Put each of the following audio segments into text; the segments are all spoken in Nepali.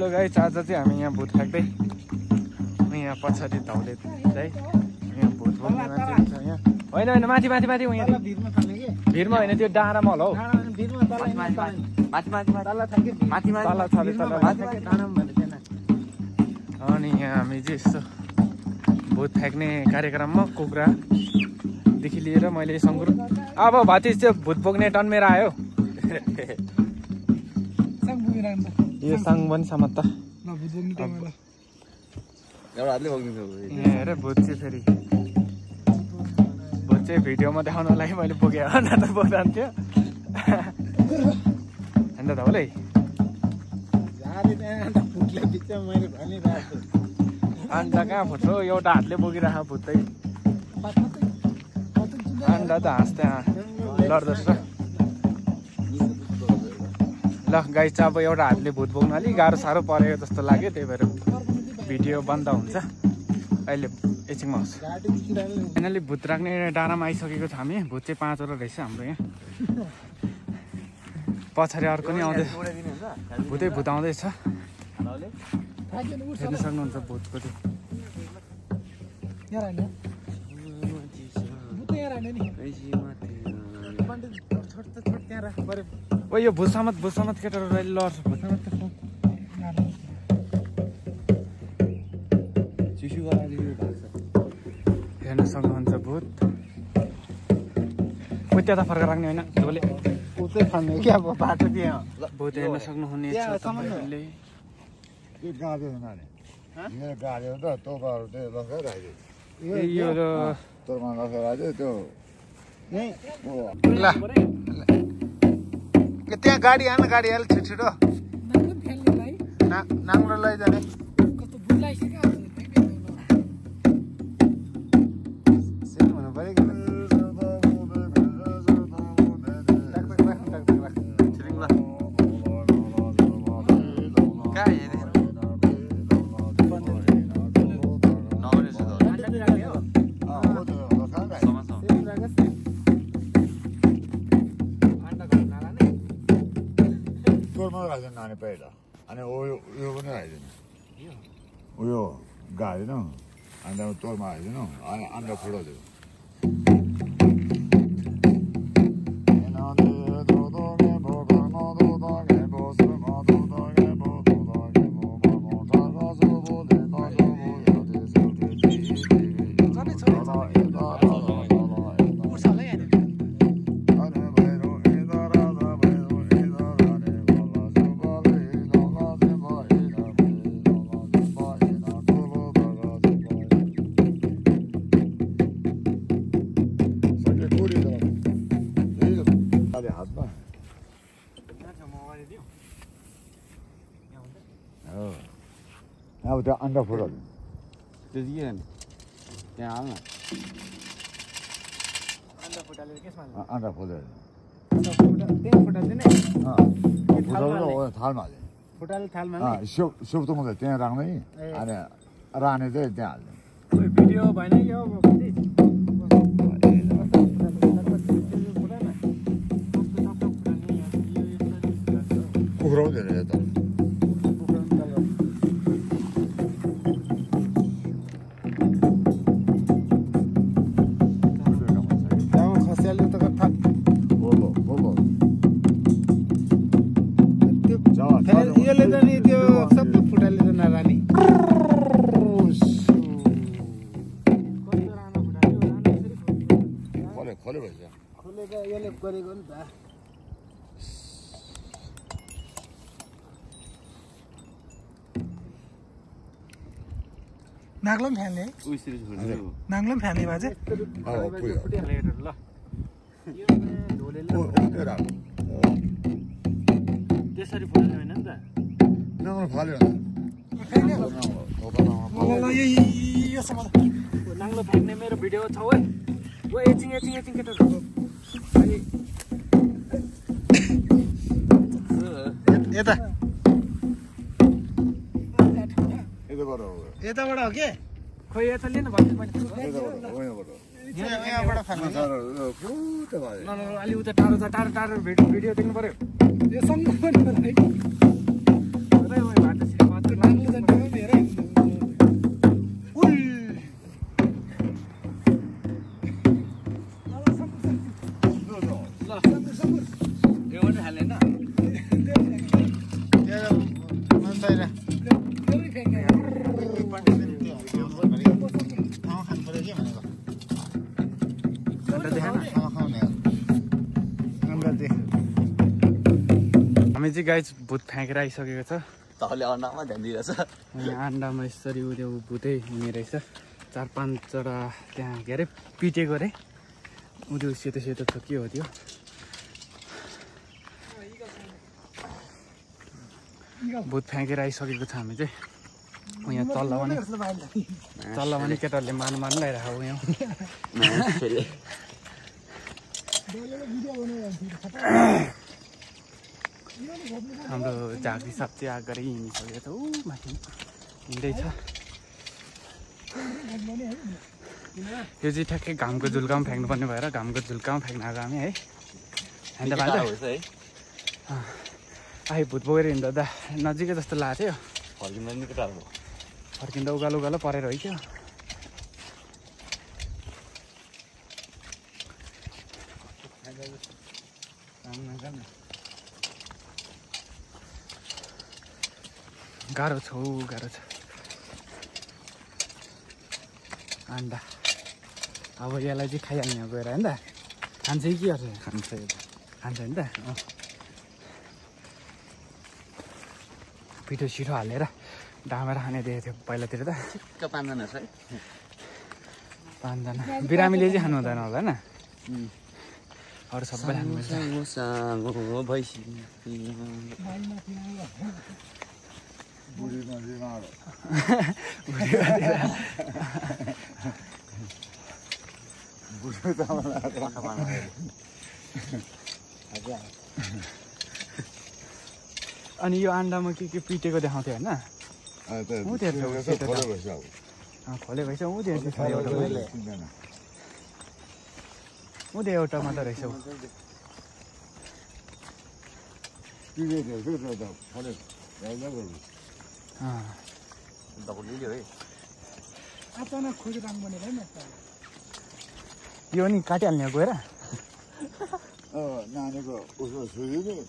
हेलो गाइस, आज चाहिँ हामी यहाँ भूत फ्याक्दै यहाँ पछाडि धौले चाहिँ यहाँ भूत बोल्ने मान्छे छ यहाँ। होइन होइन माथि माथि माथि यहाँ भिरमा होइन त्यो डाँडामा होला हौ। अनि यहाँ हामी चाहिँ यस्तो भूत फ्याँक्ने कार्यक्रममा कुखुरादेखि लिएर मैले सङ्गुर अब भतिज चाहिँ भूत बोक्ने टन मेरो आयो। यो साङ पनि समात त हेर भूत चाहिँ फेरि भूत चाहिँ भिडियोमा देखाउनको लागि मैले बोकेँ हो, न त बोक्थ्यो अन्त धौलै अन्डा कहाँ फुट्छ एउटा हातले बोकिराख भुत्तै अन्डा त हाँस्दै लड्दछ। ल गाइस चाहिँ अब एउटा हातले भूत बोक्नु अलिक गाह्रो साह्रो परेको जस्तो लाग्यो, त्यही भएर भिडियो बन्द हुन्छ। अहिले एकछिनमा आउँछ। फाइनली भूत राख्ने डाँडामा आइसकेको छ हामी। भूत चाहिँ 5 वटा रहेछ हाम्रो यहाँ। पछाडि अर्को नि आउँदै भूतै भूत आउँदैछ, हेर्न सक्नुहुन्छ भूतको त्यो। ओ यो भुसमत केटाहरू लड्छ। हेर्न सक्नुहुन्छ भूत। त्यहाँ त फर्का राख्ने होइन तपाईँले उतै फाल्ने क्या अब बाटो त्यहाँ भूत हेर्न सक्नुहुनेछ तपाईँहरूले। ल त्यहाँ गाडी आएन, गाडी आएर छिटो नाङ्लो लैजाने। हुनु पऱ्यो कि नानी पहिला अनि यो पनि हाइदिनु उयो गाडिदिनु अन्त तोरमा हाइदिनु अनि अन्डा फुटाउँदै अब त्यो अन्डा फुटाउँदै त्यो के त्यहाँ हाल्न अन्डा फुटालेर केसमा अन्डा फुटाएर थालमा हाल्यो फुटाले थालमा सुप त मलाई त्यहाँ राख्दै अनि राने चाहिँ त्यहाँ हाल्यो। भिडियो भएन यो उख्राउँदैन यता यसले त नि त्यो सबै फुटाले त नरानी खोले भएछ खोलेर यसले गरेको नि त। नाग्लो फ्याल्ने नाग्लो फ्याल्ने भए चाहिँ ल त्यसरी फुल्ने होइन नि त फाल्यो नाङ्लो फ्याँक्ने मेरो भिडियो छ है। एकछिन केटाहरू यता यताबाट हो के खोइ यता लिनु भन्छु मैले यहाँबाट फाल्ने अलि उता टाढो भिडियो देख्नु पर्यो। यो हामी चाहिँ गाइज भुत फ्याँकेर आइसकेको छ तले अन्डामा ध्यान दिइरहेछ अनि अन्डामा यसरी उ त्यो भुतै हुने रहेछ 4-5वटा त्यहाँ के अरे पिटेको अरे उ त्यो सेतो सेतो छ के हो त्यो भुत फ्याँकेर आइसकेको छ हामी चाहिँ यहाँ तल्ला पनि केटाहरूले मानु लगाइरहेको यहाँ हाम्रो झाँक्री साप चाहिँ आग गरेर हिँडिसकेको छ ऊ माथि हिँड्दैछ यो चाहिँ ठ्याक्कै घामको झुल्कामा फ्याँक्नुपर्ने भएर घामको झुल्कामा फ्याँक्न आएको हामी है आइ भुत बोकेर हिँड्दा त नजिकै जस्तो लाग्थ्यो फर्किँदा उकालो उकालो परेर है क्या गाह्रो छ अन्डा अब यसलाई चाहिँ खाइहाल्ने गएर होइन त खान्छ कि के गर्छ खान्छ नि त पिठो छिटो हालेर ढामेर खाने देखेको थियो पहिलातिर त 5जना छ है 5जना बिरामीले चाहिँ खानु हुँदैन होला होइन अरू सबै खानु अनि यो अन्डामा के पिटेको देखाउँथ्यो होइन खोले भएछ उँधो एउटा मात्र रहेछ यो नि काटिहाल्ने गएर नानीको उसको सुझिदिने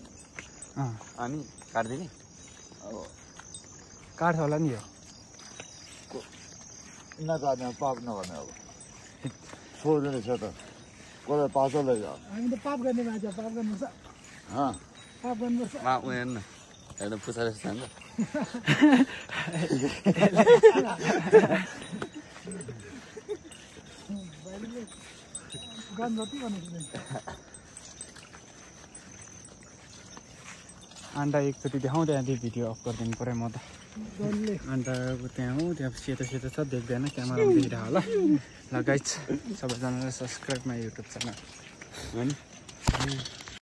अनि काट्दिने काट्छ होला नि यो नकाट्ने पाप नगर्ने अब छोड्दिने छ त कसलाई पाँच लैजाऊ हामी त पाप गर्ने मान्छे पाप गर्नुपर्छ पाप गर्नुपर्छ उयो एउटा पुछा जस्तो छ अन्डा एकचोटि देखाउँ त्यहाँदेखि भिडियो अफ गरिदिनु पऱ्यो म त अन्त त्यहाँ हो त्यहाँ सेतो सेतो छ देख्दैन क्यामेरामा देखिरहेको होला ल गाइज सबैजनालाई सब्सक्राइब माई युट्युब च्यानल